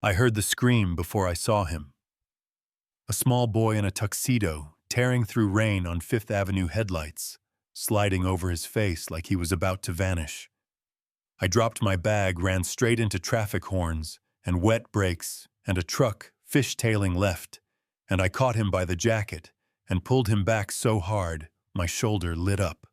I heard the scream before I saw him. A small boy in a tuxedo, tearing through rain on Fifth Avenue headlights, sliding over his face like he was about to vanish. I dropped my bag, ran straight into traffic horns and wet brakes and a truck fishtailing left, and I caught him by the jacket and pulled him back so hard my shoulder lit up.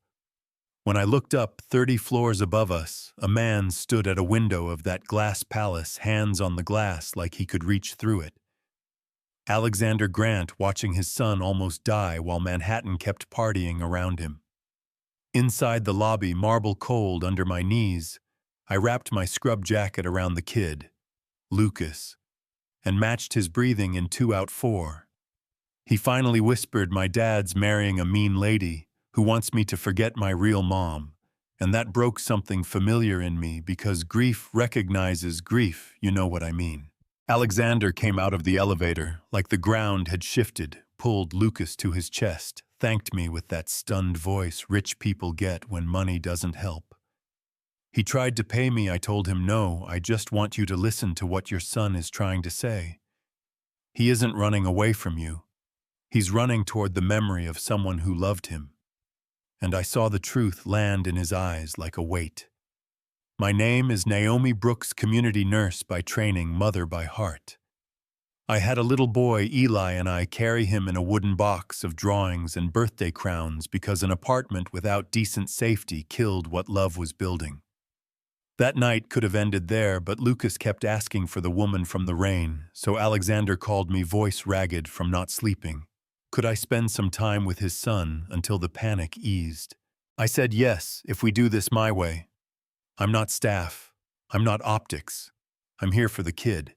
When I looked up 30 floors above us, a man stood at a window of that glass palace, hands on the glass like he could reach through it. Alexander Grant watching his son almost die while Manhattan kept partying around him. Inside the lobby, marble cold under my knees, I wrapped my scrub jacket around the kid, Lucas, and matched his breathing in 2 out 4. He finally whispered, "My dad's marrying a mean lady who wants me to forget my real mom," and that broke something familiar in me because grief recognizes grief, you know what I mean. Alexander came out of the elevator like the ground had shifted, pulled Lucas to his chest, thanked me with that stunned voice rich people get when money doesn't help. He tried to pay me. I told him, "No, I just want you to listen to what your son is trying to say. He isn't running away from you. He's running toward the memory of someone who loved him." And I saw the truth land in his eyes like a weight. My name is Naomi Brooks, community nurse by training, mother by heart. I had a little boy, Eli, and I carry him in a wooden box of drawings and birthday crowns because an apartment without decent safety killed what love was building. That night could have ended there, but Lucas kept asking for the woman from the rain, so Alexander called me, voice ragged from not sleeping. Could I spend some time with his son until the panic eased? I said yes, if we do this my way. I'm not staff. I'm not optics. I'm here for the kid.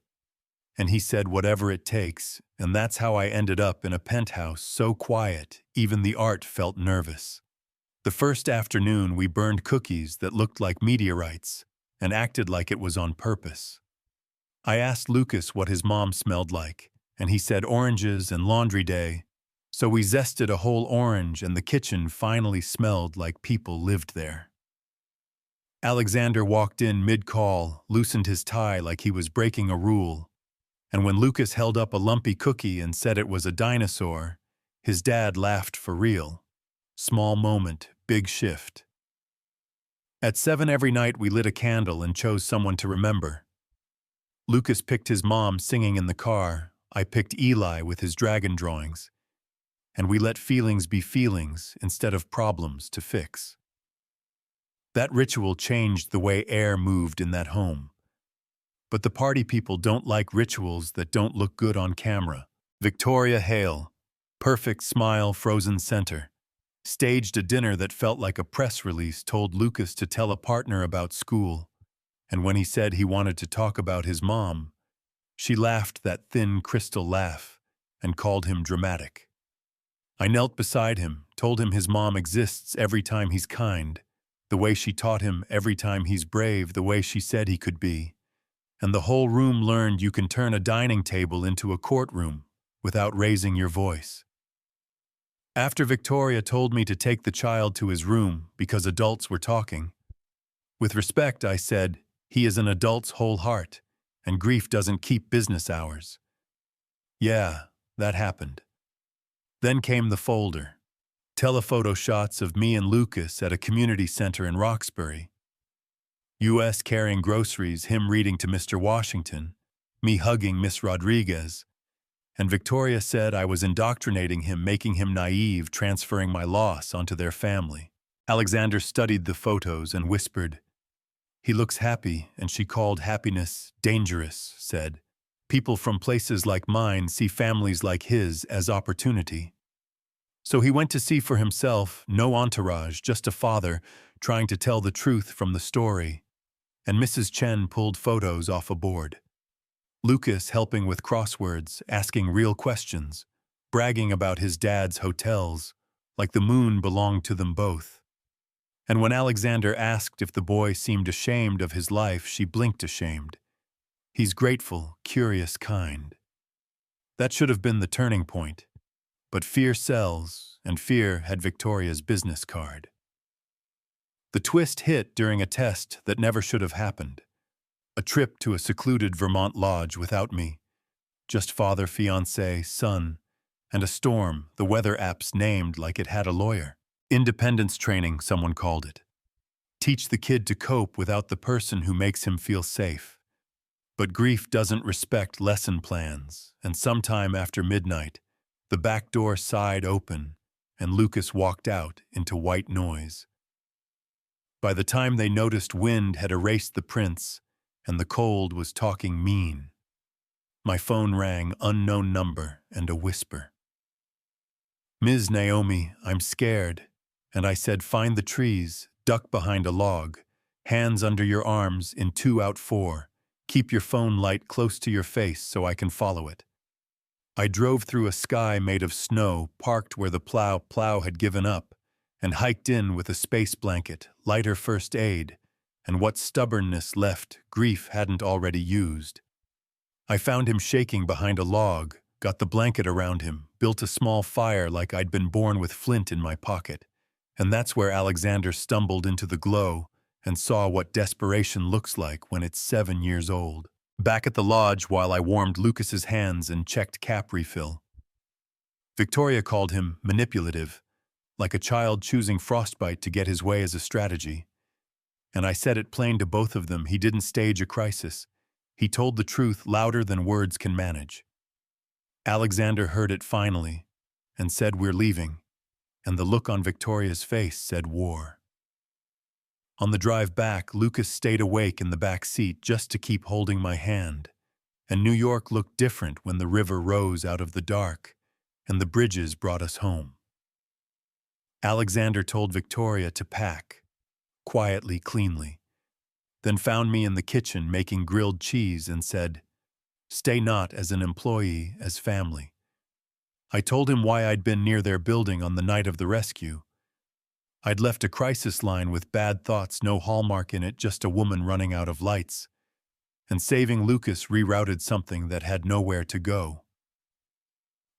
And he said whatever it takes, and that's how I ended up in a penthouse so quiet, even the art felt nervous. The first afternoon we burned cookies that looked like meteorites and acted like it was on purpose. I asked Lucas what his mom smelled like, and he said oranges and laundry day. So we zested a whole orange, and the kitchen finally smelled like people lived there. Alexander walked in mid-call, loosened his tie like he was breaking a rule, and when Lucas held up a lumpy cookie and said it was a dinosaur, his dad laughed for real. Small moment, big shift. At 7 every night we lit a candle and chose someone to remember. Lucas picked his mom singing in the car, I picked Eli with his dragon drawings, and we let feelings be feelings instead of problems to fix. That ritual changed the way air moved in that home. But the party people don't like rituals that don't look good on camera. Victoria Hale, perfect smile, frozen center, staged a dinner that felt like a press release, told Lucas to tell a partner about school, and when he said he wanted to talk about his mom, she laughed that thin crystal laugh and called him dramatic. I knelt beside him, told him his mom exists every time he's kind, the way she taught him every time he's brave, the way she said he could be, and the whole room learned you can turn a dining table into a courtroom without raising your voice. After Victoria told me to take the child to his room because adults were talking, with respect I said, he is an adult's whole heart, and grief doesn't keep business hours. Yeah, that happened. Then came the folder. Telephoto shots of me and Lucas at a community center in Roxbury. U.S. carrying groceries, him reading to Mr. Washington, me hugging Miss Rodriguez, and Victoria said I was indoctrinating him, making him naive, transferring my loss onto their family. Alexander studied the photos and whispered, "He looks happy," and she called happiness dangerous, said, "People from places like mine see families like his as opportunity." So he went to see for himself, no entourage, just a father trying to tell the truth from the story, and Mrs. Chen pulled photos off a board. Lucas helping with crosswords, asking real questions, bragging about his dad's hotels, like the moon belonged to them both. And when Alexander asked if the boy seemed ashamed of his life, she blinked ashamed. He's grateful, curious, kind. That should have been the turning point. But fear sells, and fear had Victoria's business card. The twist hit during a test that never should have happened. A trip to a secluded Vermont lodge without me. Just father, fiancé, son, and a storm the weather apps named like it had a lawyer. Independence training, someone called it. Teach the kid to cope without the person who makes him feel safe. But grief doesn't respect lesson plans, and sometime after midnight, the back door sighed open, and Lucas walked out into white noise. By the time they noticed, wind had erased the prints, and the cold was talking mean. My phone rang, unknown number, and a whisper. "Ms. Naomi, I'm scared." And I said, "Find the trees, duck behind a log, hands under your arms in 2 out 4. Keep your phone light close to your face so I can follow it." I drove through a sky made of snow, parked where the plow had given up, and hiked in with a space blanket, lighter first aid, and what stubbornness left grief hadn't already used. I found him shaking behind a log, got the blanket around him, built a small fire like I'd been born with flint in my pocket. And that's where Alexander stumbled into the glow and saw what desperation looks like when it's 7 years old. Back at the lodge while I warmed Lucas's hands and checked cap refill. Victoria called him manipulative, like a child choosing frostbite to get his way as a strategy. And I said it plain to both of them, he didn't stage a crisis. He told the truth louder than words can manage. Alexander heard it finally and said, "We're leaving." And the look on Victoria's face said war. On the drive back, Lucas stayed awake in the back seat just to keep holding my hand, and New York looked different when the river rose out of the dark, and the bridges brought us home. Alexander told Victoria to pack, quietly, cleanly, then found me in the kitchen making grilled cheese and said, "Stay not as an employee, as family." I told him why I'd been near their building on the night of the rescue. I'd left a crisis line with bad thoughts, no hallmark in it, just a woman running out of lights. And saving Lucas rerouted something that had nowhere to go.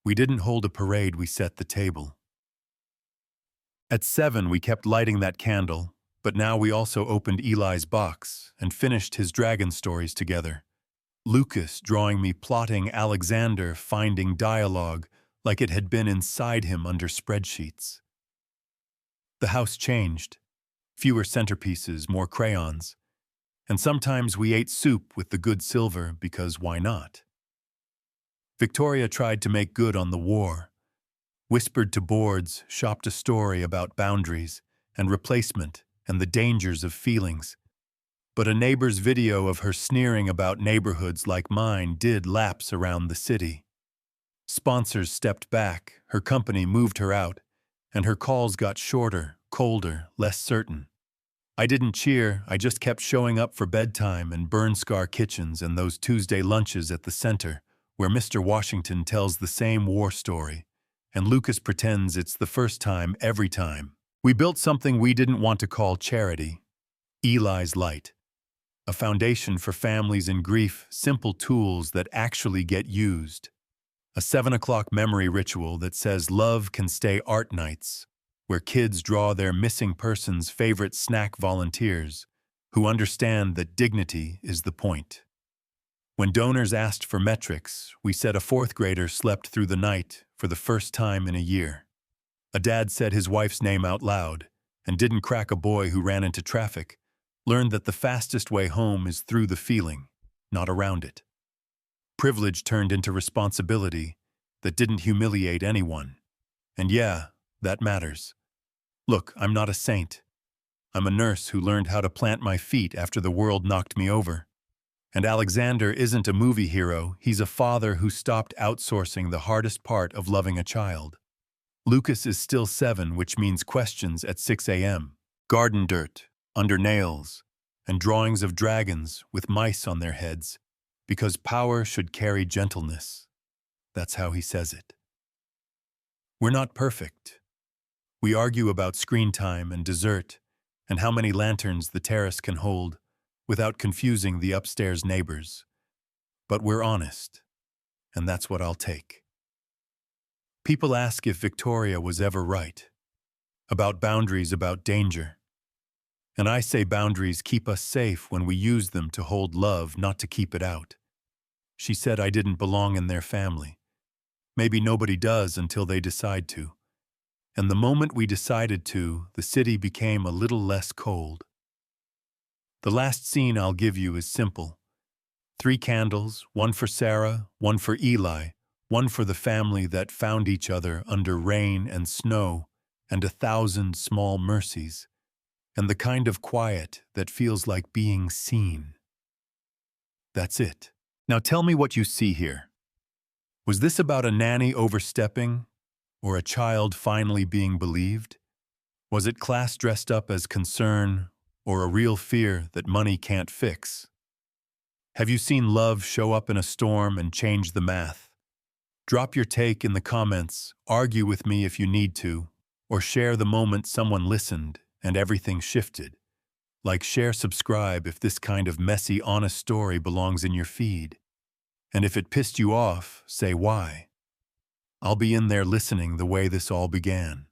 We didn't hold a parade, we set the table. At 7 we kept lighting that candle, but now we also opened Eli's box and finished his dragon stories together. Lucas drawing me plotting, Alexander finding dialogue, like it had been inside him under spreadsheets. The house changed. Fewer centerpieces, more crayons. And sometimes we ate soup with the good silver because why not? Victoria tried to make good on the war. Whispered to boards, shopped a story about boundaries and replacement and the dangers of feelings. But a neighbor's video of her sneering about neighborhoods like mine did laps around the city. Sponsors stepped back, her company moved her out, and her calls got shorter, colder, less certain. I didn't cheer, I just kept showing up for bedtime and burn scar kitchens and those Tuesday lunches at the center, where Mr. Washington tells the same war story, and Lucas pretends it's the first time every time. We built something we didn't want to call charity, Eli's Light. A foundation for families in grief, simple tools that actually get used. A 7 o'clock memory ritual that says love can stay art nights, where kids draw their missing person's favorite snack volunteers, who understand that dignity is the point. When donors asked for metrics, we said a 4th grader slept through the night for the first time in a year. A dad said his wife's name out loud and didn't crack a boy who ran into traffic, learned that the fastest way home is through the feeling, not around it. Privilege turned into responsibility that didn't humiliate anyone. And yeah, that matters. Look, I'm not a saint. I'm a nurse who learned how to plant my feet after the world knocked me over. And Alexander isn't a movie hero, he's a father who stopped outsourcing the hardest part of loving a child. Lucas is still 7, which means questions at 6 a.m., garden dirt, under nails, and drawings of dragons with mice on their heads, because power should carry gentleness. That's how he says it. We're not perfect. We argue about screen time and dessert, and how many lanterns the terrace can hold, without confusing the upstairs neighbors. But we're honest, and that's what I'll take. People ask if Victoria was ever right. About boundaries, about danger. And I say boundaries keep us safe when we use them to hold love, not to keep it out. She said I didn't belong in their family. Maybe nobody does until they decide to. And the moment we decided to, the city became a little less cold. The last scene I'll give you is simple. 3 candles, one for Sarah, one for Eli, one for the family that found each other under rain and snow, and 1,000 small mercies, and the kind of quiet that feels like being seen. That's it. Now tell me what you see here. Was this about a nanny overstepping, or a child finally being believed? Was it class dressed up as concern, or a real fear that money can't fix? Have you seen love show up in a storm and change the math? Drop your take in the comments, argue with me if you need to, or share the moment someone listened and everything shifted. Like, share, subscribe if this kind of messy, honest story belongs in your feed. And if it pissed you off, say why. I'll be in there listening the way this all began.